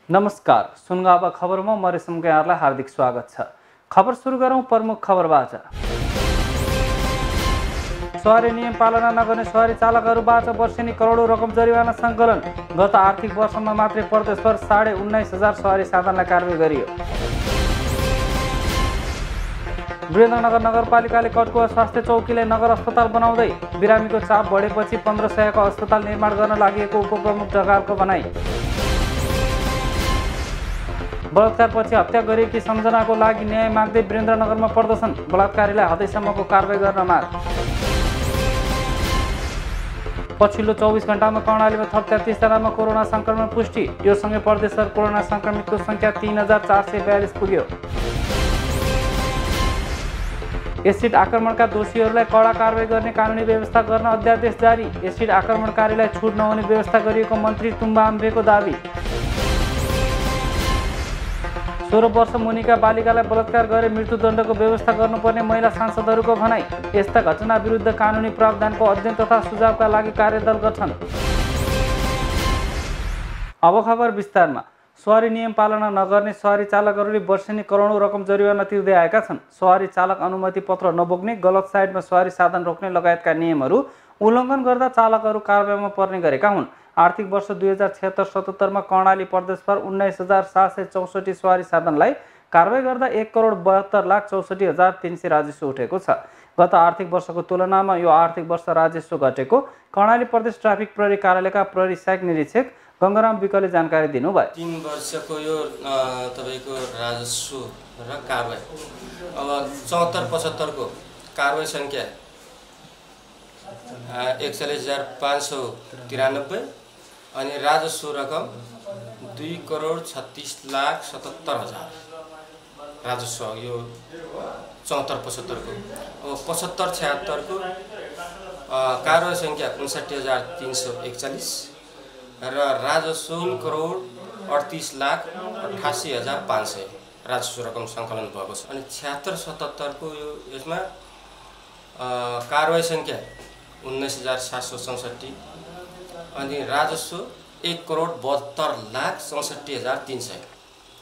नमस्कार, सुनगावा खबरमा म रेशमको यहाँलाई हार्दिक स्वागत छ। खबर सुरु गरौँ प्रमुख खबरबाट। सवारी नियम पालना नगर्ने सवारी चालकहरूबाट वर्षेनी करोडौं रकम जरिवाना सङ्कलन। गत आर्थिक वर्षमा मात्रै प्रदेशभर 19,500 सवारी साधनलाई कारबाही गरियो। वीरेन्द्रनगर नगरपालिकाले कटुवा स्वास्थ्य चौकीलाई नगर अस्पताल बनाउँदै। बिरामीको चाप बढेपछि 1500 को अस्पताल निर्माण गर्न लागि उपप्रमुख ढकालको भनाई। बलात्कारपछि हत्या गरिएकी सम्झनाको लागि न्याय माग्दै वीरेन्द्रनगरमा प्रदर्शन। बलात्कारीलाई हदैसम्मको कारबाही गर्न माग। पछिल्लो 24 घण्टामा कर्णालीमा थप 33 जनामा कोरोना संक्रमण पुष्टि। यो सँगै प्रदेशभर कोरोना संक्रमितको संख्या 3,442 पुग्यो। एसिड आक्रमणका दोषीहरूलाई कडा कारबाही गर्ने कानुनी व्यवस्था गर्न अध्यादेश जारी। एसिड आक्रमणकारीलाई छुट नहुने व्यवस्था गरिएको मन्त्री तुम्बा अम्बेको दाबी। 16 वर्ष मुनिका बालिकालाई बलात्कार गरे मृत्युदण्डको व्यवस्था गर्नुपर्ने महिला सांसदहरूको भनाई। यस्ता घटना विरुद्ध कानुनी प्रावधानको अध्ययन तथा सुझावका लागि कार्यदल गठन। अब खबर विस्तारमा। सवारी नियम पालना नगर्ने सवारी चालकहरूले वर्षेनी करोडौं रकम जरिवाना तिर्दै आएका छन्। सवारी चालक अनुमति पत्र नबोक्ने, गलत साइडमा सवारी साधन रोक्ने लगायतका नियमहरू उल्लङ्घन गर्दा चालकहरू कारबाहीमा पर्ने गरेका हुन्। आर्थिक वर्ष 2076-77 कर्णाली प्रदेशभर 19,764 सवारी साधनलाई कारबाही गर्दा 1,72,64,300 राजस्व उठेको छ। गत आर्थिक वर्षको तुलनामा यो आर्थिक वर्ष राजस्व घटेको कर्णाली प्रदेश ट्राफिक प्रहरी कार्यालयका प्रहरी सहायक निरीक्षक गङ्गाराम विकले जानकारी दिनुभयो। 3 वर्षको यो तपाईको राजस्व र कारबाही अब 74-75 को कारबाही संख्या 41,593 अनि राजस्व रकम 2,36,77,000 राजस्व यो 74-75 को। अब 75-76 को कारबाही संख्या 59,341 र राजस्व 1,38,88,500 राजस्व रकम सङ्कलन भएको छ। अनि 76-77 को यो यसमा कारबाही संख्या 19,764 अनि राजस्व 1,72,64,300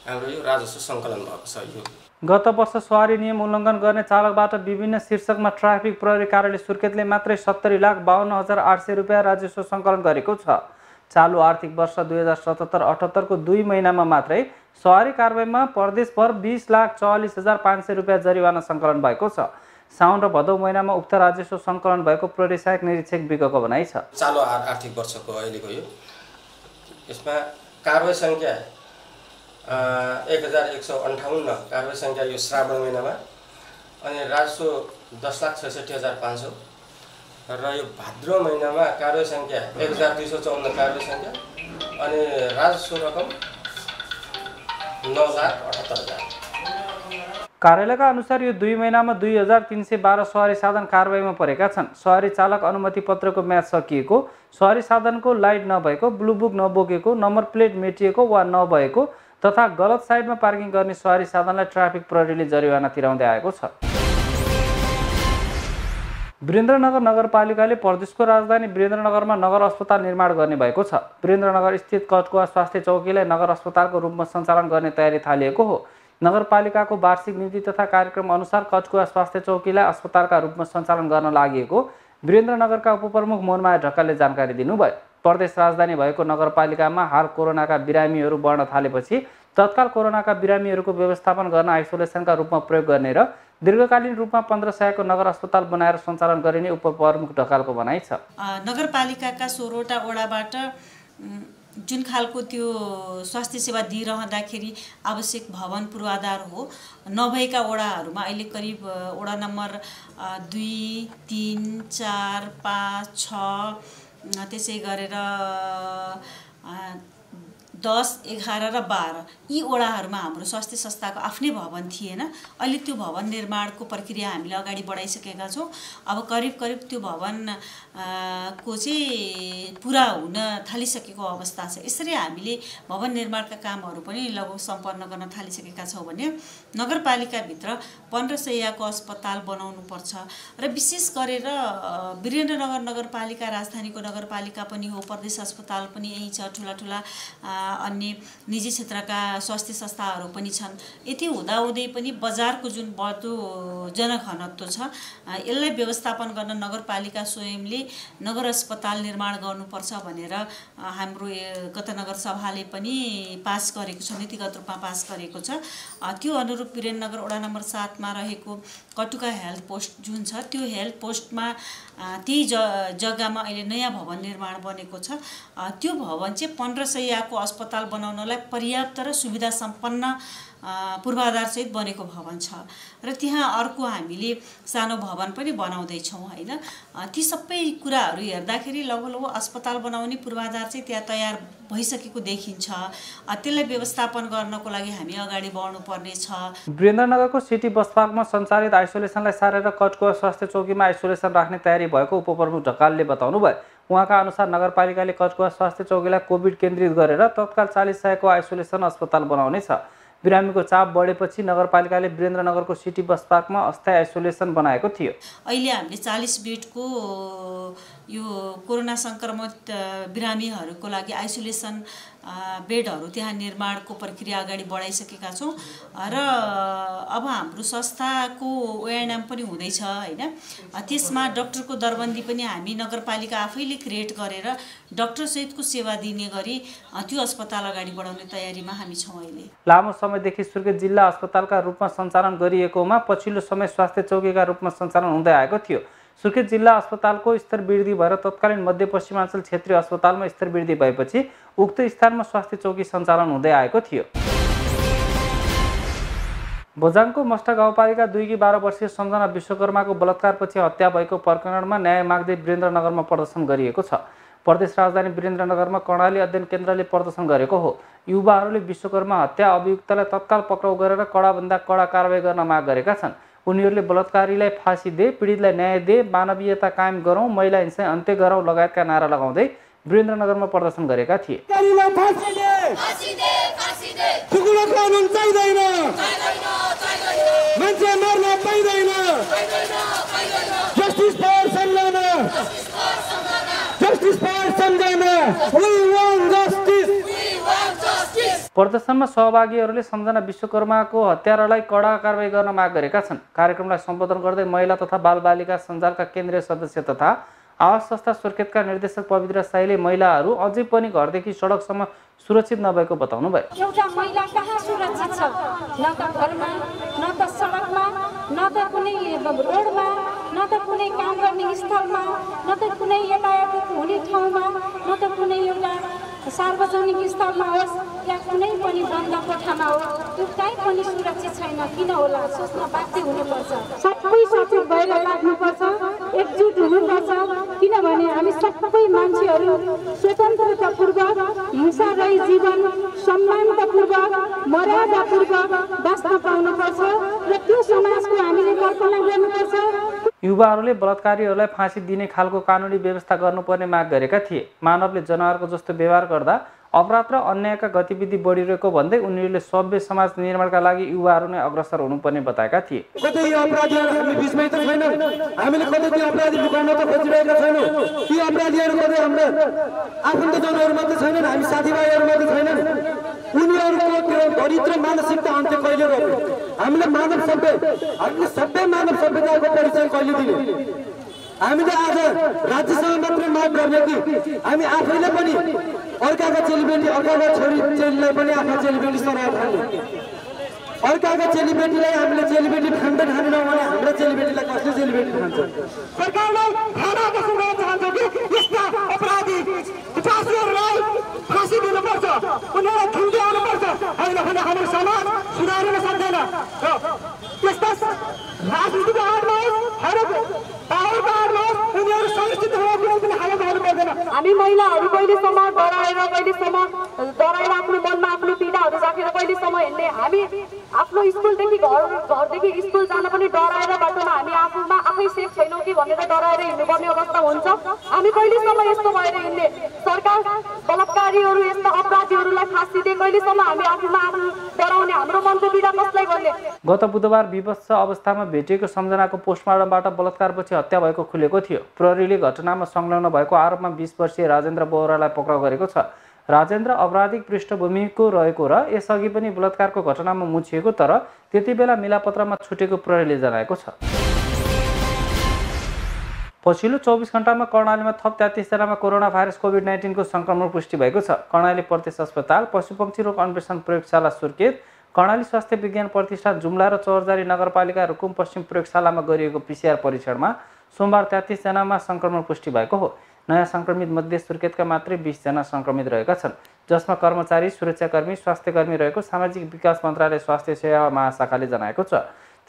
हाम्रो यो राजस्व सङ्कलन भएको छ। यो गत वर्ष सवारी नियम उल्लङ्घन गर्ने चालकबाट विभिन्न शीर्षकमा ट्राफिक प्रहरी कार्यालय सुर्खेतले मात्रै 70,52,800 रुपियाँ राजस्व सङ्कलन गरेको छ। चालु आर्थिक वर्ष 2077-78 को 2 महिनामा मात्रै सवारी कारबाहीमा प्रदेशभर 20,44,500 रुपियाँ जरिवाना सङ्कलन भएको छ। साउन र भदौ महिनामा उक्त राजस्व सङ्कलन भएको प्रहरी सहायक निरीक्षक विकको भनाइ छ। चालु आर्थिक वर्षको अहिलेको यो यसमा कारबाही संख्या 1,158 कारबाही संख्या यो श्रावण महिनामा अनि राजस्व 10,66,500 र यो भाद्र महिनामा कारबाही संख्या 1,254 कारबाही संख्या अनि राजस्व रकम 9,78,000। कार्यालयका अनुसार यो 2 महिनामा 2,312 सवारी साधन कारबाहीमा परेका छन्। सवारी चालक अनुमति पत्रको म्याद सकिएको, सवारी साधनको लाइट नभएको, ब्लू बुक नबोकेको, नम्बर प्लेट मेटिएको वा नभएको तथा गलत साइडमा पार्किङ गर्ने सवारी साधनलाई ट्राफिक प्रहरीले जरिवाना तिराउँदै आएको छ। वीरेन्द्रनगर नगरपालिकाले प्रदेशको राजधानी वीरेन्द्रनगरमा नगर अस्पताल निर्माण गर्ने भएको छ। वीरेन्द्रनगर स्थित कटुवा स्वास्थ्य चौकीलाई नगर अस्पतालको रूपमा सञ्चालन गर्ने तयारी थालिएको हो। नगरपालिकाको वार्षिक नीति तथा कार्यक्रम अनुसार कटुवा स्वास्थ्य चौकीलाई अस्पतालका रूपमा सञ्चालन गर्न लागेको वीरेन्द्रनगरका उपप्रमुख मोहनमाया ढकालले जानकारी दिनुभयो। प्रदेश राजधानी भएको नगरपालिकामा हाल कोरोनाका बिरामीहरू बढ्न थालेपछि तत्काल कोरोनाका बिरामीहरूको व्यवस्थापन गर्न आइसोलेसनका रूपमा प्रयोग गर्ने र दीर्घकालीन रूपमा 1500 को नगर अस्पताल बनाएर सञ्चालन गरिने उपप्रमुख ढकालको भनाइ छ। नगरपालिकाका 16वटा वडाबाट जुन खालको त्यो स्वास्थ्य सेवा दिइरहँदाखेरि आवश्यक भवन पूर्वाधार हो नभएका वडाहरूमा अहिले करिब वडा नम्बर 2, 3, 4, 5, 6 त्यसै गरेर 10, 11 र 12 यी वडाहरूमा हाम्रो स्वास्थ्य संस्थाको आफ्नै भवन थिएन। अहिले त्यो भवन निर्माणको प्रक्रिया हामीले अगाडि बढाइसकेका छौँ। अब करिब त्यो भवन को चाहिँ पुरा हुन थालिसकेको अवस्था छ। यसरी हामीले भवन निर्माणका कामहरू पनि लगभग सम्पन्न गर्न थालिसकेका छौँ भने नगरपालिकाभित्र 1500 को अस्पताल बनाउनु पर्छ र विशेष गरेर वीरेन्द्रनगर नगरपालिका राजधानीको नगरपालिका पनि हो, प्रदेश अस्पताल पनि यही छ, ठुला अन्य निजी क्षेत्रका स्वास्थ्य संस्थाहरू पनि छन्। यति हुँदाहुँदै पनि बजारको जुन बढ्दो जनघनत्व छ यसलाई व्यवस्थापन गर्न नगरपालिका स्वयंले नगर अस्पताल निर्माण गर्नुपर्छ भनेर हाम्रो गत नगर सभाले पनि पास गरेको छ, नीतिगत रूपमा पास गरेको छ। त्यो अनुरूप वीरेन्द्रनगर वडा नम्बर 7 मा रहेको कटुका हेल्थ पोस्ट जुन छ त्यो हेल्थ पोस्टमा त्यही जग्गामा अहिले नयाँ भवन निर्माण बनेको छ। त्यो भवन चाहिँ 15 शय्याको अस्पताल बनाउनलाई पर्याप्त र सुविधा सम्पन्न पूर्वाधारसहित बनेको भवन छ र त्यहाँ अर्को हामीले सानो भवन पनि बनाउँदैछौँ होइन। ती सबै कुराहरू हेर्दाखेरि लगभग अस्पताल बनाउने पूर्वाधार चाहिँ त्यहाँ तयार भइसकेको देखिन्छ। त्यसलाई व्यवस्थापन गर्नको लागि हामी अगाडि बढ्नुपर्ने छ। वीरेन्द्रनगरको सिटी बस पार्कमा सञ्चालित आइसोलेसनलाई सारेर कटकुवा स्वास्थ्य चौकीमा आइसोलेसन राख्ने तयारी भएको उपप्रमुख ढकालले बताउनु भयो। उहाँका अनुसार नगरपालिकाले कटकुवा स्वास्थ्य चौकीलाई कोभिड केन्द्रित गरेर तत्काल 40 सयको आइसोलेसन अस्पताल बनाउनेछ। बिरामीको चाप बढेपछि नगरपालिकाले वीरेन्द्रनगरको सिटी बस पार्कमा अस्थायी आइसोलेसन बनाएको थियो। अहिले हामीले 40 बेडको यो कोरोना संक्रमित बिरामीहरूको लागि आइसोलेसन बेडहरू त्यहाँ निर्माणको प्रक्रिया अगाडि बढाइसकेका छौँ र अब हाम्रो संस्थाको व्यायाम पनि हुँदैछ होइन। त्यसमा डाक्टरको दरबन्दी पनि हामी नगरपालिका आफैले क्रिएट गरेर डाक्टर सहितको सेवा दिने गरी त्यो अस्पताल अगाडि बढाउने तयारीमा हामी छौँ। अहिले लामो समयदेखि सुर्खेत जिल्ला अस्पतालका रूपमा सञ्चालन गरिएकोमा पछिल्लो समय स्वास्थ्य चौकीका रूपमा सञ्चालन हुँदै आएको थियो। सुर्खेत जिल्ला अस्पतालको स्तर वृद्धि भएर तत्कालीन मध्यपश्चिमाञ्चल क्षेत्रीय अस्पतालमा स्तर वृद्धि भएपछि उक्त स्थानमा स्वास्थ्य चौकी सञ्चालन हुँदै आएको थियो। बझाङको मस्टा गाउँपालिका 2 की 12 वर्षीय सम्झना विश्वकर्माको बलात्कारपछि हत्या भएको प्रकरणमा न्याय माग्दै वीरेन्द्रनगरमा प्रदर्शन गरिएको छ। प्रदेश राजधानी वीरेन्द्रनगरमा कर्णाली अध्ययन केन्द्रले प्रदर्शन गरेको हो। युवाहरूले विश्वकर्मा हत्या अभियुक्तलाई तत्काल पक्राउ गरेर कडाभन्दा कडा कारबाही गर्न माग गरेका छन्। उनीहरूले बलात्कारीलाई फाँसी दे, पीडितलाई न्याय दे, मानवीयता कायम गरौँ, महिला हिंसा अन्त्य गरौँ लगायतका नारा लगाउँदै वीरेन्द्रनगरमा प्रदर्शन गरेका थिए। प्रदर्शनमा सहभागीहरूले सम्झना विश्वकर्माको हत्यारालाई कडा कारबाही गर्न माग गरेका छन्। कार्यक्रमलाई सम्बोधन गर्दै महिला तथा बालबालिका सञ्जालका केन्द्रीय सदस्य तथा आवास संस्था सुर्खेतका निर्देशक पवित्र साईले महिलाहरू अझै पनि घरदेखि सडकसम्म सुरक्षित नभएको बताउनु भयो। एउटा महिला कहाँ सुरक्षित छ? न त घरमा, न त सडकमा, न त कुनै रोडमा, न त कुनै काम गर्ने स्थलमा, न त कुनै यातायात हुने ठाउँमा, न त कुनै एउटा सार्वजनिक स्थलमा होस् या कुनै पनि बन्द कोठामा होस्, त्यो कहीँ पनि सुरक्षित छैन। किन होला? सोच्न बाध्य हुनुपर्छ। सबै सचेत भएर लाग्नुपर्छ, एकजुट हुनुपर्छ। किनभने हामी सबै मान्छेहरू स्वतन्त्रतापूर्वक हिंसारहित जीवन सम्मानतापूर्वक मर्यादापूर्वक बाँच्न पाउनुपर्छ र त्यो समाजको हामीले कल्पना गर्नुपर्छ। युवाहरूले बलात्कारीहरूलाई फाँसी दिने खालको कानुनी व्यवस्था गर्नुपर्ने माग गरेका थिए। मानवले जनावरको जस्तो व्यवहार गर्दा अपराध र अन्यायका गतिविधि बढिरहेको भन्दै उनीहरूले सभ्य समाज निर्माणका लागि युवाहरू नै अग्रसर हुनुपर्ने बताएका थिए। कतै यो अपराधीहरू हामी बिचमै त छैन, हामीले कतै त्यो अपराधी लुकाउन त खोजिरहेका छैनौँ। ती अपराधीहरू कतै हाम्रो आफन्तजनहरू मात्रै छैनन्, हामी साथीभाइहरू मात्रै छैनन्। उनीहरूको त्यो दरिद्र मानसिकता अन्त्य कहिले गर्यो? हामीले सभ्य मानव सभ्यताको परिचय कहिले दिने? हामीले आज राज्यसँग मात्र माग गर्ने कि हामी आफैले पनि अर्काका चेलीबेटी, अर्काका छोरी चेलीलाई पनि आफ्नो चेलीबेटी सराह खाने? अर्काका चेलीबेटीलाई हामीले चेलीबेटी खाँदै खाँदैन भने हाम्रो चेलीबेटीलाई कसले चेलीबेटी खान्छ? सरकारले खाना कसो गर्न चाहन्छ कि यस्ता अपराधी फाँसीहरूलाई फाँसी दिनुपर्छ, उनीहरूलाई खिल्दै आउनुपर्छ। होइन भने हाम्रो समाज सुधार्न सक्दैन। त्यस्ता राजनीतिक आडमा पावरका आडमा उनीहरू संरक्षित हुन कुनै पनि हालत गर्नु पर्दैन। हामी महिलाहरू कहिलेसम्म डराएर आफ्नो मनमा आफ्नो पीडाहरू राखेर कहिलेसम्म हिँड्ने? हामी आफ्नो स्कुलदेखि घरदेखि स्कुल जान पनि डराएर बाटोमा हामी आफै सेफ छैनौँ कि भनेर डराएर हिँड्नुपर्ने अवस्था हुन्छ। हामी कहिलेसम्म यस्तो भएर हिँड्ने? सरकार बलात्कारीहरू यस्ता अपराधीहरूलाई फाँसी दिए कहिलेसम्म हामी आफूमा आफू डराउने? हाम्रो मनको पीडा कसलाई गर्ने? गत बुधबार विवश अवस्थामा भेटिएको सम्झनाको पोस्टमार्टमबाट बलात्कारपछि हत्या भएको खुलेको थियो। प्रहरीले घटनामा संलग्न भएको आरोपमा 20 वर्षीय राजेन्द्र बोहरालाई पक्राउ गरेको छ। राजेन्द्र अपराधिक पृष्ठभूमिको रहेको र यसअघि पनि बलात्कारको घटनामा मुछिएको तर त्यति बेला मिलापत्रमा छुटेको प्रहरीले जनाएको छ। पछिल्लो 24 घण्टामा कर्णालीमा थप 33 जनामा कोरोना भाइरस कोभिड-19 को संक्रमण पुष्टि भएको छ। कर्णाली प्रदेश अस्पताल, पशुपक्षी रोग अन्वेषण प्रयोगशाला सुर्खेत, कर्णाली स्वास्थ्य विज्ञान प्रतिष्ठान जुम्ला र चौरजारी नगरपालिका रुकुम पश्चिम प्रयोगशालामा गरिएको PCR परीक्षणमा सोमबार 33 जनामा संक्रमण पुष्टि भएको हो। नयाँ संक्रमित मध्ये सुर्खेतका मात्रै 20 जना संक्रमित रहेका छन्, जसमा कर्मचारी, सुरक्षाकर्मी, स्वास्थ्यकर्मी रहेको सामाजिक विकास मन्त्रालय स्वास्थ्य सेवा महाशाखाले जनाएको छ।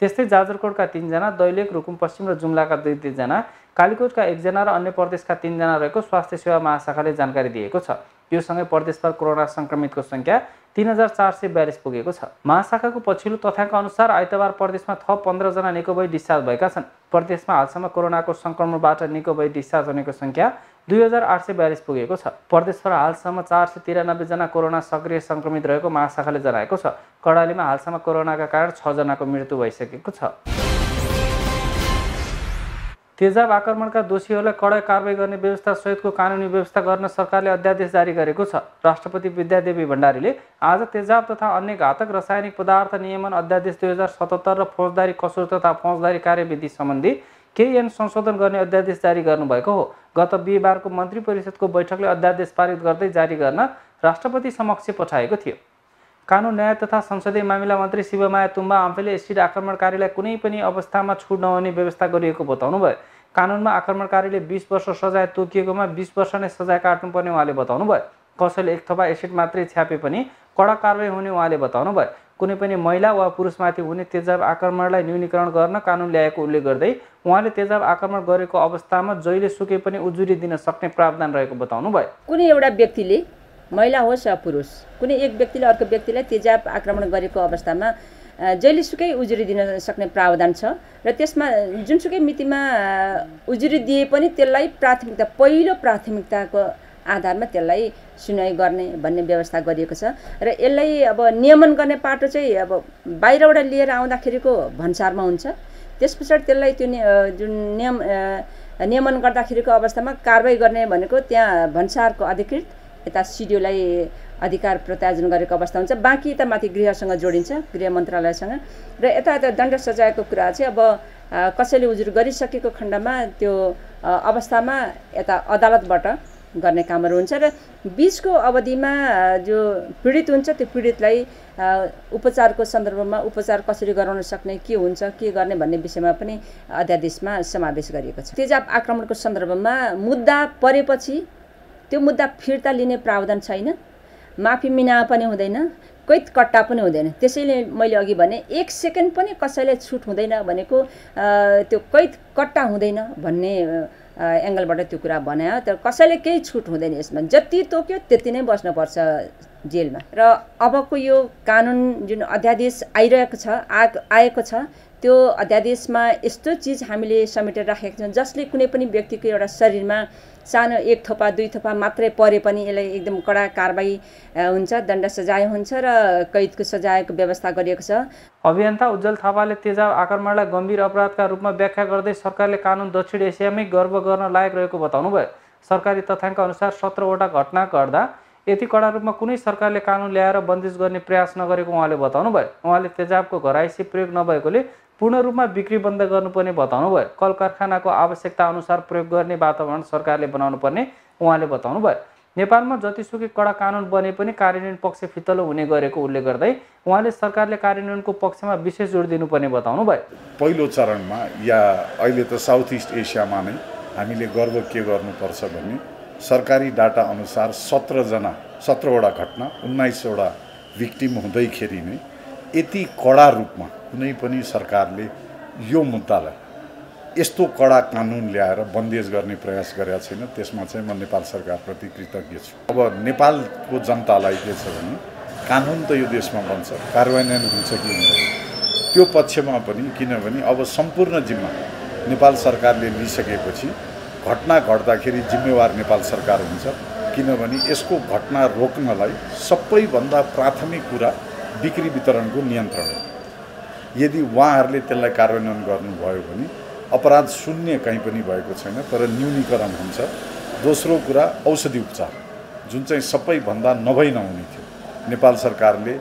त्यस्तै जाजरकोटका 3 जना, दैलेख, रुकुम पश्चिम र जुम्लाका 2 जना, कालीकोटका 1 जना र अन्य प्रदेशका 3 जना रहेको स्वास्थ्य सेवा महाशाखाले जानकारी दिएको छ। यो सँगै प्रदेशभर कोरोना संक्रमितको संख्या 3442 पुगेको छ। महाशाखाको पछिल्लो तथ्याङ्क अनुसार आइतबार प्रदेशमा थप 15 जना निको भई डिस्चार्ज भएका छन्। प्रदेशमा हालसम्म कोरोनाको संक्रमणबाट निको भई डिस्चार्ज हुनेको संख्या 2842 पुगेको छ। प्रदेशभर हालसम्म 493 जना कोरोना सक्रिय संक्रमित रहेको महाशाखाले जनाएको छ। कर्णालीमा हालसम्म कोरोनाका कारण 6 जनाको मृत्यु भइसकेको छ। तेजाब आक्रमणका दोषीहरूलाई कडा कारबाही गर्ने व्यवस्था सहितको कानुनी व्यवस्था गर्न सरकारले अध्यादेश जारी गरेको छ। राष्ट्रपति विद्यादेवी भण्डारीले आज तेजाब तथा अन्य घातक रासायनिक पदार्थ नियमन अध्यादेश 2077 र फौजदारी कसुर तथा फौजदारी कार्यविधि सम्बन्धी केही ऐन संशोधन गर्ने अध्यादेश जारी गर्नुभएको हो। गत बिहीबारको मन्त्री परिषदको बैठकले अध्यादेश पारित गर्दै जारी गर्न राष्ट्रपति समक्ष पठाएको थियो। कानुन न्याय तथा संसदीय मामिला मन्त्री शिवमाया तुम्बा आम्फेले एसिड आक्रमणकारीलाई कुनै पनि अवस्थामा छुट नहुने व्यवस्था गरिएको बताउनुभयो। कानुनमा आक्रमणकारीले 20 वर्ष सजाय तोकिएकोमा 20 वर्ष नै सजाय काट्नुपर्ने उहाँले बताउनुभयो। कसैले एक थोपा एसिड मात्रै छ्यापे पनि कडा कारबाही हुने उहाँले बताउनुभयो। कुनै पनि महिला वा पुरुषमाथि हुने तेजाब आक्रमणलाई न्यूनीकरण गर्न कानुन ल्याएको उल्लेख गर्दै उहाँले तेजाब आक्रमण गरेको अवस्थामा जहिले सुके पनि उजुरी दिन सक्ने प्रावधान रहेको बताउनुभयो। कुनै एउटा व्यक्तिले, महिला होस् या पुरुष, कुनै एक व्यक्तिले अर्को व्यक्तिलाई तेजाब आक्रमण गरेको अवस्थामा जहिलेसुकै उजुरी दिन सक्ने प्रावधान छ र त्यसमा जुनसुकै मितिमा उजुरी दिए पनि त्यसलाई प्राथमिकता, पहिलो प्राथमिकताको आधारमा त्यसलाई सुनवाई गर्ने भन्ने व्यवस्था गरिएको छ र यसलाई अब नियमन गर्ने पाटो चाहिँ अब बाहिरबाट लिएर आउँदाखेरिको भन्सारमा हुन्छ। त्यस पछाडि त्यसलाई त्यो जुन नियमन गर्दाखेरिको अवस्थामा कारबाही गर्ने भनेको त्यहाँ भन्सारको अधिकृत यता सिडिओलाई अधिकार प्रत्यार्जन गरेको अवस्था हुन्छ। बाँकी यता माथि गृहसँग जोडिन्छ, गृह मन्त्रालयसँग। र यता दण्ड सजायको कुरा चाहिँ अब कसैले उजुर गरिसकेको खण्डमा त्यो अवस्थामा यता अदालतबाट गर्ने कामहरू हुन्छ र बिचको अवधिमा जो पीडित हुन्छ त्यो पीडितलाई उपचारको सन्दर्भमा उपचार कसरी गराउन सक्ने, के हुन्छ, के गर्ने भन्ने विषयमा पनि अध्यादेशमा समावेश गरिएको छ। तेजाब आक्रमणको सन्दर्भमा मुद्दा परेपछि त्यो मुद्दा फिर्ता लिने प्रावधान छैन, माफी मिना पनि हुँदैन, कैद कट्टा पनि हुँदैन। त्यसैले मैले अघि भने 1 सेकेन्ड पनि कसैलाई छुट हुँदैन भनेको त्यो कैद कट्टा हुँदैन भन्ने एङ्गलबाट त्यो कुरा बनायो। तर कसैले केही छुट हुँदैन, यसमा जति तोक्यो त्यति नै बस्नुपर्छ जेलमा। र अबको यो कानुन जुन अध्यादेश आएको छ त्यो अध्यादेशमा यस्तो चिज हामीले समेटेर राखेका छौँ जसले कुनै पनि व्यक्तिको एउटा शरीरमा सानो 1 थोपा 2 थोपा मात्रै परे पनि यसलाई एकदम कडा कारबाही हुन्छ, दण्ड सजाय हुन्छ र कैदको सजायको व्यवस्था गरिएको छ। अभियन्ता उज्जवल थापाले तेजाब आक्रमणलाई गम्भीर अपराधका रूपमा व्याख्या गर्दै सरकारले कानुन दक्षिण एसियामै गर्व गर्न लायक रहेको बताउनुभयो। सरकारी तथ्याङ्क अनुसार 17 वटा घटना गर्दा यति कडा रूपमा कुनै सरकारले कानुन ल्याएर बन्दिज गर्ने प्रयास नगरेको उहाँले बताउनुभयो। उहाँले तेजाबको घराइसी प्रयोग नभएकोले पूर्ण रूपमा बिक्री बन्द गर्नुपर्ने बताउनुभयो। कल कारखानाको आवश्यकता अनुसार प्रयोग गर्ने वातावरण सरकारले बनाउनु पर्ने उहाँले बताउनुभयो। नेपालमा जतिसुकै कडा कानुन बने पनि कार्यान्वयन पक्ष फितलो हुने गरेको उल्लेख गर्दै उहाँले सरकारले कार्यान्वयनको पक्षमा विशेष जोड दिनुपर्ने बताउनुभयो। पहिलो चरणमा या अहिले त साउथ इस्ट एसियामा नै हामीले गर्व के गर्नुपर्छ भने सरकारी डाटा अनुसार 17वटा घटना 19वटा भिक्टिम हुँदैखेरि नै यति कडा रूपमा कुनै पनि सरकारले यो मुद्दालाई यस्तो कडा कानुन ल्याएर बन्देज गर्ने प्रयास गरेका छैन। त्यसमा चाहिँ म नेपाल सरकारप्रति कृतज्ञ छु। अब नेपालको जनतालाई के छ भने कानुन त यो देशमा बन्छ, कार्यान्वयन हुन्छ कि हुँदैन त्यो पक्षमा पनि, किनभने अब सम्पूर्ण जिम्मा नेपाल सरकारले लिइसकेपछि घटना घट्दाखेरि जिम्मेवार नेपाल सरकार हुन्छ। किनभने यसको घटना रोक्नलाई सबैभन्दा प्राथमिक कुरा बिक्री वितरणको नियन्त्रण हो। यदि उहाँहरूले त्यसलाई कार्यान्वयन गर्नुभयो भने अपराध शून्य कहीँ पनि भएको छैन, तर न्यूनीकरण हुन्छ। दोस्रो कुरा औषधि उपचार, जुन चाहिँ सबैभन्दा नभई नहुने थियो। नेपाल सरकारले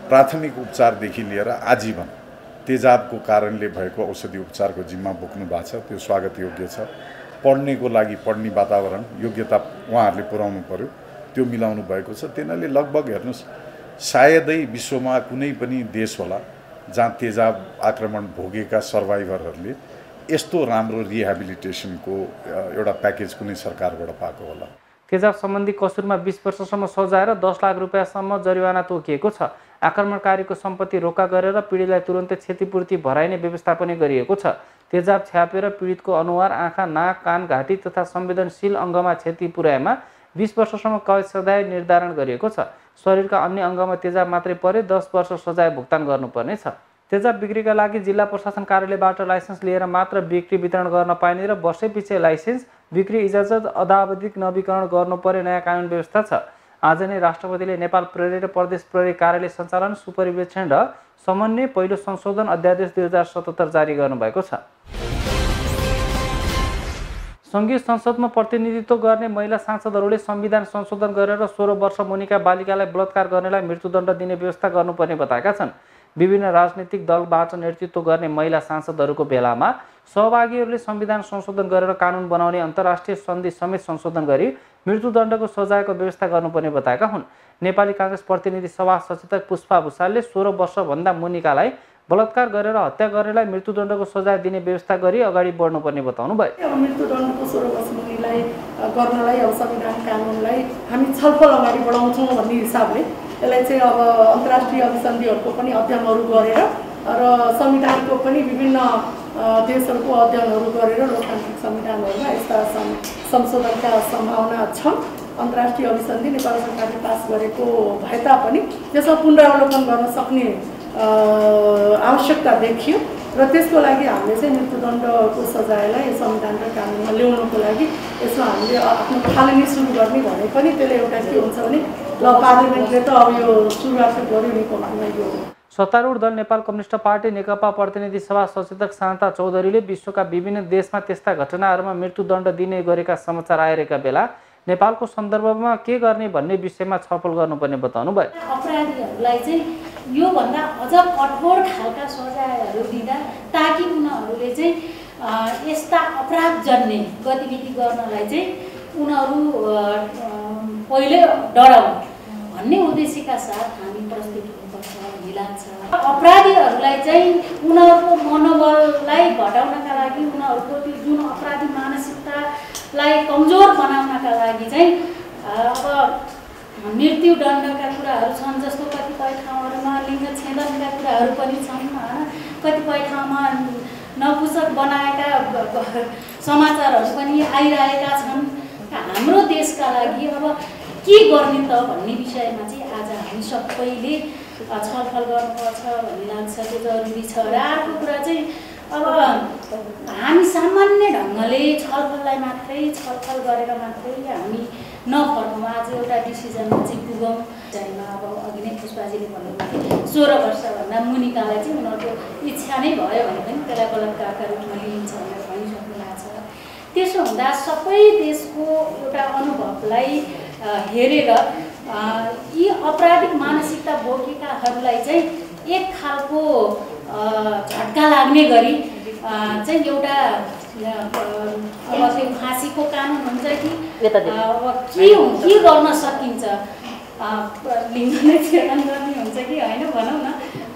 प्राथमिक उपचारदेखि लिएर आजीवन तेजाबको कारणले भएको औषधि उपचारको जिम्मा बोक्नु भएको छ, त्यो स्वागत योग्य छ। पढ्नेको लागि पढ्ने वातावरण योग्यता उहाँहरूले पुर्याउनु पर्यो, त्यो मिलाउनु भएको छ। त्यसैले लगभग हेर्नुहोस्, सायदै विश्वमा कुनै पनि देश होला जहाँ तेजाब आक्रमण भोगेका सर्भाइभरहरूले यस्तो राम्रो रिहेबिलिटेसनको एउटा प्याकेज कुनै सरकारबाट पाएको होला। तेजाब सम्बन्धी कसुरमा 20 वर्षसम्म सजाय र 10 लाख रुपियाँसम्म जरिवाना तोकिएको छ। आक्रमणकारीको सम्पत्ति रोका गरेर पीडितलाई तुरन्तै क्षतिपूर्ति भराइने व्यवस्था पनि गरिएको छ। तेजाब छ्यापेर पीडितको अनुहार, आँखा, नाक, कान, घाँटी तथा संवेदनशील अङ्गमा क्षति पुर्याएमा 20 वर्षसम्म कैद सजाय निर्धारण गरिएको छ। शरीरका अन्य अङ्गमा तेजाब मात्रै परे 10 वर्ष सजाय भुक्तान गर्नुपर्नेछ। तेजाब बिक्रीका लागि जिल्ला प्रशासन कार्यालयबाट लाइसेन्स लिएर मात्र बिक्री वितरण गर्न पाइने र वर्षैपछि लाइसेन्स बिक्री इजाजत अदावधिक नवीकरण गर्नुपर्ने नयाँ कानुन व्यवस्था छ। आज नै राष्ट्रपतिले नेपाल प्रहरी र प्रदेश प्रहरी कार्यालय सञ्चालन, सुपरिवेक्षण र समन्वय पहिलो संशोधन अध्यादेश 2077 जारी गर्नुभएको छ। सङ्घीय संसदमा प्रतिनिधित्व गर्ने महिला सांसदहरूले संविधान संशोधन गरेर 16 वर्ष मुनिका बालिकालाई बलात्कार गर्नेलाई मृत्युदण्ड दिने व्यवस्था गर्नुपर्ने बताएका छन्। विभिन्न राजनीतिक दलबाट नेतृत्व गर्ने महिला सांसदहरूको बेलामा सहभागीहरूले संविधान संशोधन गरेर कानुन बनाउने अन्तर्राष्ट्रिय सन्धि समेत संशोधन गरी मृत्युदण्डको सजायको व्यवस्था गर्नुपर्ने बताएका हुन्। नेपाली काङ्ग्रेस प्रतिनिधि सभा सचेतक पुष्पा भुसालले 16 वर्षभन्दा मुनिकालाई बलात्कार गरेर हत्या गर्नेलाई मृत्युदण्डको सजाय दिने व्यवस्था गरी अगाडि बढ्नुपर्ने बताउनु भयो। अब मृत्युदण्डको 16 वर्ष मुनिलाई गर्नलाई अब संविधान कानुनलाई हामी छलफल अगाडि बढाउँछौँ भन्ने हिसाबले यसलाई चाहिँ अब अन्तर्राष्ट्रिय अभिसन्धिहरूको पनि अध्ययनहरू गरेर र संविधानको पनि विभिन्न देशहरूको अध्ययनहरू गरेर लोकतान्त्रिक संविधानहरूमा यस्ता संशोधनका सम्भावना छन्। अन्तर्राष्ट्रिय अभिसन्धि नेपाल सरकारले पास गरेको भए तापनि त्यसमा पुनरावलोकन गर्न सक्ने आवश्यकता देखियो र त्यसको लागि हामीले चाहिँ मृत्युदण्डको सजायलाई संविधान र कानुनमा ल्याउनको लागि यसमा हामीले आफ्नो थालनी सुरु गर्ने भने पनि त्यसले एउटा के हुन्छ भने ल पार्लिमेन्टले त अब यो सुरुवात गर्यो नि कमानमा यो। सत्तारूढ दल नेपाल कम्युनिस्ट पार्टी नेकपा प्रतिनिधि सभा सचेतक शान्ता चौधरीले विश्वका विभिन्न देशमा त्यस्ता घटनाहरूमा मृत्युदण्ड दिने गरेका समाचार आइरहेका बेला नेपालको सन्दर्भमा के गर्ने भन्ने विषयमा छलफल गर्नुपर्ने बताउनु भयो। अपराधीहरूलाई चाहिँ योभन्दा अझ कठोर खालका सजायहरू दिँदा ताकि उनीहरूले चाहिँ यस्ता अपराधजन्य गतिविधि गर्नलाई चाहिँ उनीहरू पहिले डराउन् भन्ने उद्देश्यका साथ हामी प्रस्तुत हुनुपर्छ भन्ने लाग्छ। अपराधीहरूलाई चाहिँ उनीहरूको मनोबललाई घटाउनका लागि, उनीहरूको त्यो जुन अपराधी मानसिकतालाई कमजोर बनाउनका लागि चाहिँ अब मृत्युदण्डका कुराहरू छन्। जस्तो कतिपय ठाउँहरूमा लिङ्ग छेदनका कुराहरू पनि छन्, कतिपय ठाउँमा नपुसक बनाएका समाचारहरू पनि आइरहेका छन्। हाम्रो देशका लागि अब के गर्ने त भन्ने विषयमा चाहिँ आज हामी सबैले छलफल गर्नुपर्छ भन्ने लाग्छ, त्यो जरुरी छ। र अर्को कुरा चाहिँ अब हामी सामान्य ढङ्गले छलफललाई मात्रै छलफल गरेर मात्रै हामी नफर्कौँ। आज एउटा डिसिजनमा चाहिँ पुगौँ। चाहिँमा अब अघि नै पुष्पाजीले भन्नुभयो 16 वर्षभन्दा मुनिकालाई चाहिँ उनीहरूको इच्छा नै भयो भने पनि त्यसलाई बलात्कारका रूपमा लिइन्छ भनेर भनिसक्नु भएको छ। त्यसो हुँदा सबै देशको एउटा अनुभवलाई हेरेर यी अपराधिक मानसिकता बोकेकाहरूलाई चाहिँ एक खालको झट्का लाग्ने गरी चाहिँ एउटा अब त्यो फाँसीको कानुन हुन्छ कि के गर्न सकिन्छ, लिङ्ग नै छेदन गर्ने हुन्छ कि होइन भनौँ न,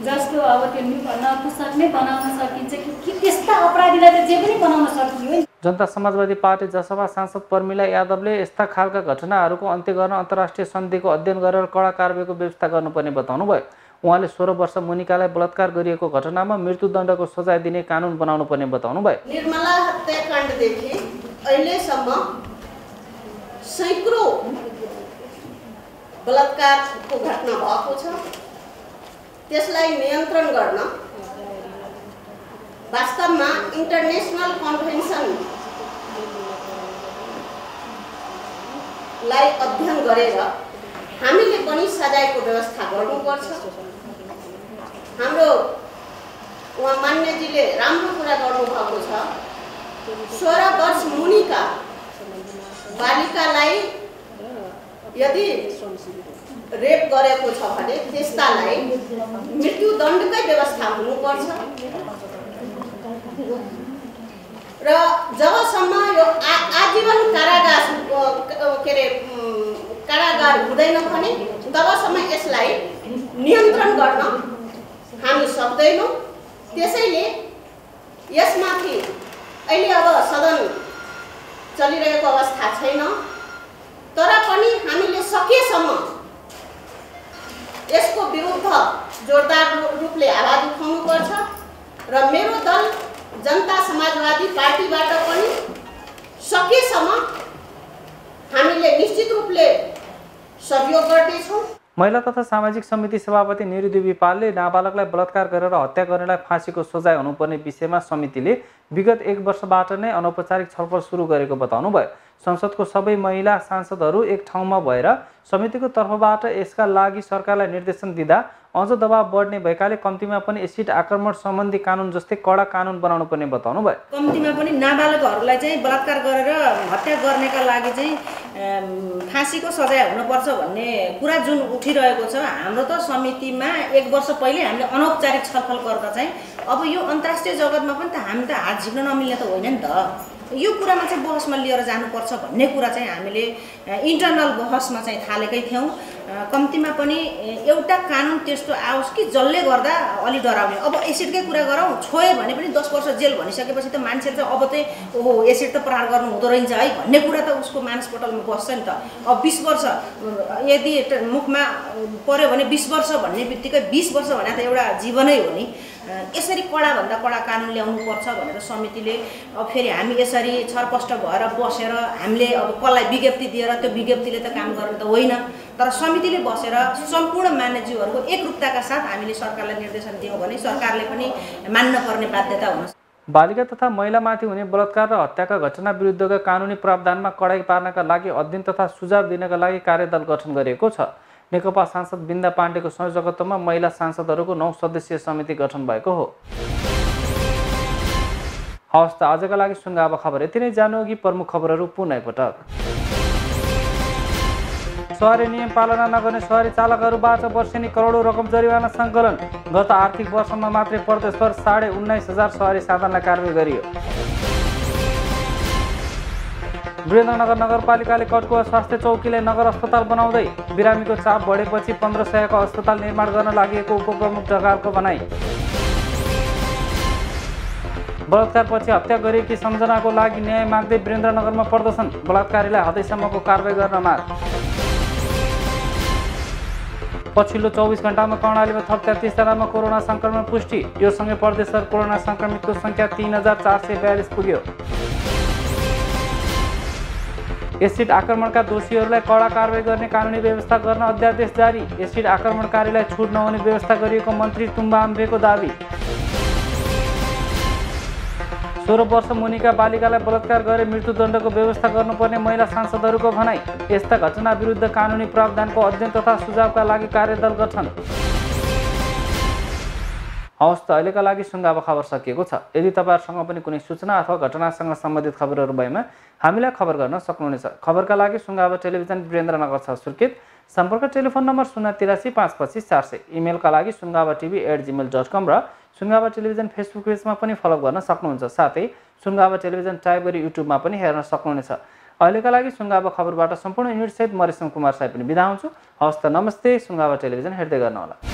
जस्तो अब त्यो नपुसक नै बनाउन सकिन्छ कि त्यस्ता अपराधीलाई त जे पनि बनाउन सकियो। जनता समाजवादी पार्टी जसपा सांसद प्रमिला यादवले यस्ता खालका घटनाहरूको अन्त्य गर्न अन्तर्राष्ट्रिय सन्धिको अध्ययन गरेर कडा कारबाहीको व्यवस्था गर्नुपर्ने बताउनु भयो। उहाँले 16 वर्ष मुनिकालाई बलात्कार गरिएको घटनामा मृत्युदण्डको सजाय दिने कानुन बनाउनु पर्ने बताउनु भयो। निर्मला हत्याकाण्डदेखि अहिलेसम्म सैकौं बलात्कारको घटना भएको छ। त्यसलाई नियन्त्रण गर्न वास्तवमा इन्टरनेसनल कन्भेन्सनलाई अध्ययन गरेर हामीले पनि सजायको व्यवस्था गर्नुपर्छ। हाम्रो उहाँ मान्यजीले राम्रो कुरा गर्नुभएको छ। 16 वर्ष मुनिका बालिकालाई यदि रेप गरेको छ भने त्यस्तालाई मृत्युदण्डकै व्यवस्था हुनुपर्छ र जबसम्म यो आजीवन कारागार कारागार हुँदैन भने तबसम्म यसलाई नियन्त्रण गर्न हामी सक्दैनौँ। त्यसैले यसमाथि अहिले अब सदन चलिरहेको अवस्था छैन, तर पनि हामीले सकेसम्म यसको विरुद्ध जोरदार रूपले आवाज उठाउनुपर्छ र मेरो दल जनता समाजवादी पार्टीबाट पनि सकेसम्म हामीले निश्चित रूपले सहयोग गर्नेछौँ। महिला तथा सामाजिक समिति सभापति निरुदेवी पालले नाबालकलाई बलात्कार गरेर हत्या गर्नेलाई फाँसीको सजाय हुनुपर्ने विषयमा समितिले विगत 1 वर्षबाट नै अनौपचारिक छलफल सुरु गरेको बताउनुभयो। संसदको सबै महिला सांसदहरू एक ठाउँमा भएर समितिको तर्फबाट यसका लागि सरकारलाई निर्देशन दिँदा अझ दबाव बढ्ने भएकाले कम्तीमा पनि एसिड आक्रमण सम्बन्धी कानुन जस्तै कडा कानुन बनाउनु पर्ने बताउनुभयो। कम्तीमा पनि नाबालकहरूलाई चाहिँ बलात्कार गरेर हत्या गर्नेका लागि चाहिँ फाँसीको सजाय हुनुपर्छ भन्ने कुरा जुन उठिरहेको छ, हाम्रो त समितिमा 1 वर्ष पहिले हामीले अनौपचारिक छलफल गर्दा चाहिँ अब यो अन्तर्राष्ट्रिय जगतमा पनि त हामी त हात झिक्न नमिल्ने त होइन नि त, यो कुरामा चाहिँ बहसमा लिएर जानुपर्छ भन्ने कुरा चाहिँ हामीले इन्टरनल बहसमा चाहिँ थालेकै थियौँ। कम्तीमा पनि एउटा कानुन त्यस्तो आओस् कि जसले गर्दा अलि डराउने। अब एसिडकै कुरा गरौँ, छोयो भने पनि 10 वर्ष जेल भनिसकेपछि त मान्छे चाहिँ अब चाहिँ ओहो एसिड त प्रहार गर्नु हुँदो रहेछ है भन्ने कुरा त उसको मानसपटलमा बस्छ नि त। अब 20 वर्ष यदि मुखमा पर्यो भने 20 वर्ष भन्ने बित्तिकै 20 वर्ष भने त एउटा जीवनै हो नि। यसरी कडाभन्दा कडा कानुन ल्याउनुपर्छ भनेर समितिले अब फेरि हामी यसरी छरपष्ट भएर बसेर हामीले अब कसलाई विज्ञप्ति दिएर त्यो विज्ञप्तिले त काम गर्ने त होइन, तर समितिले बसेर सम्पूर्ण मान्यज्यूहरूको एकरूपताका साथ हामीले सरकारलाई निर्देशन दियौँ भने सरकारले पनि मान्न पर्ने बाध्यता हुन्छ। बालिका तथा महिलामाथि हुने बलात्कार र हत्याका घटना विरुद्धका कानुनी प्रावधानमा कडाई पार्नका लागि अध्ययन तथा सुझाव दिनका लागि कार्यदल गठन गरिएको छ। नेकपा सांसद बिन्दा पाण्डेको संयोजकत्वमा महिला सांसदहरूको 9 सदस्यीय समिति गठन भएको हो। हवस् त आजका लागि सुन्गा अब खबर यति नै। जानु अघि प्रमुख खबरहरू पुनः एकपटक। सवारी नियम पालना नगर्ने सवारी चालकहरूबाट वर्षेनी करोडौं रकम जरिवाना सङ्कलन। गत आर्थिक वर्षमा मात्रै प्रदेशभर 19,500 सवारी साधनलाई कारबाही गरियो। वीरेन्द्रनगर नगरपालिकाले कटुवा स्वास्थ्य चौकीलाई नगर अस्पताल बनाउँदै बिरामीको चाप बढेपछि 1500 को अस्पताल निर्माण गर्न लागि उपप्रमुख ढकालको भनाई। बलात्कारपछि हत्या गरिएकी सम्झनाको लागि न्याय माग्दै वीरेन्द्रनगरमा प्रदर्शन। बलात्कारीलाई हदैसम्मको कारबाही गर्न माग। पछिल्लो 24 घण्टामा कर्णालीमा थप 33 जनामा कोरोना संक्रमण पुष्टि। यो सँगै प्रदेशभर कोरोना संक्रमितको संख्या 3442 पुग्यो। एसिड आक्रमणका दोषीहरूलाई कडा कारबाही गर्ने कानुनी व्यवस्था गर्न अध्यादेश जारी। एसिड आक्रमणकारीलाई छुट नहुने व्यवस्था गरिएको मन्त्री तुम्बा अम्बेको दावी। 16 वर्ष मुनिका बालिकालाई बलात्कार गरे मृत्युदण्डको व्यवस्था गर्नुपर्ने महिला सांसदहरूको भनाई। यस्ता घटना विरुद्ध कानुनी प्रावधानको अध्ययन तथा सुझावका लागि कार्यदल गठन। हवस् त अहिलेका लागि सुन्गावा खबर सकिएको छ। यदि तपाईहरुसँग पनि कुनै सूचना अथवा घटनासँग सम्बन्धित खबरहरू भएमा हामीलाई खबर गर्न सक्नुहुनेछ। खबरका लागि सुन्गावा टेलिभिजन वीरेन्द्रनगर 6 सुर्खेत। सम्पर्क टेलिफोन नम्बर 083 525 400। इमेलका लागि sungavatv@gmail.com र सुन्गावा टेलिभिजन फेसबुक पेजमा पनि फलो गर्न सक्नुहुन्छ। साथै सुन्गावा टेलिभिजन टाइप गरी युट्युबमा पनि हेर्न सक्नुहुनेछ। अहिलेका लागि सुन्गावा खबरबाट सम्पूर्ण युनिट सहित म रेशम कुमार साई पनि बिदा हुन्छु। हवस् त नमस्ते। सुन्गावा टेलिभिजन हेर्दै गर्नुहोला।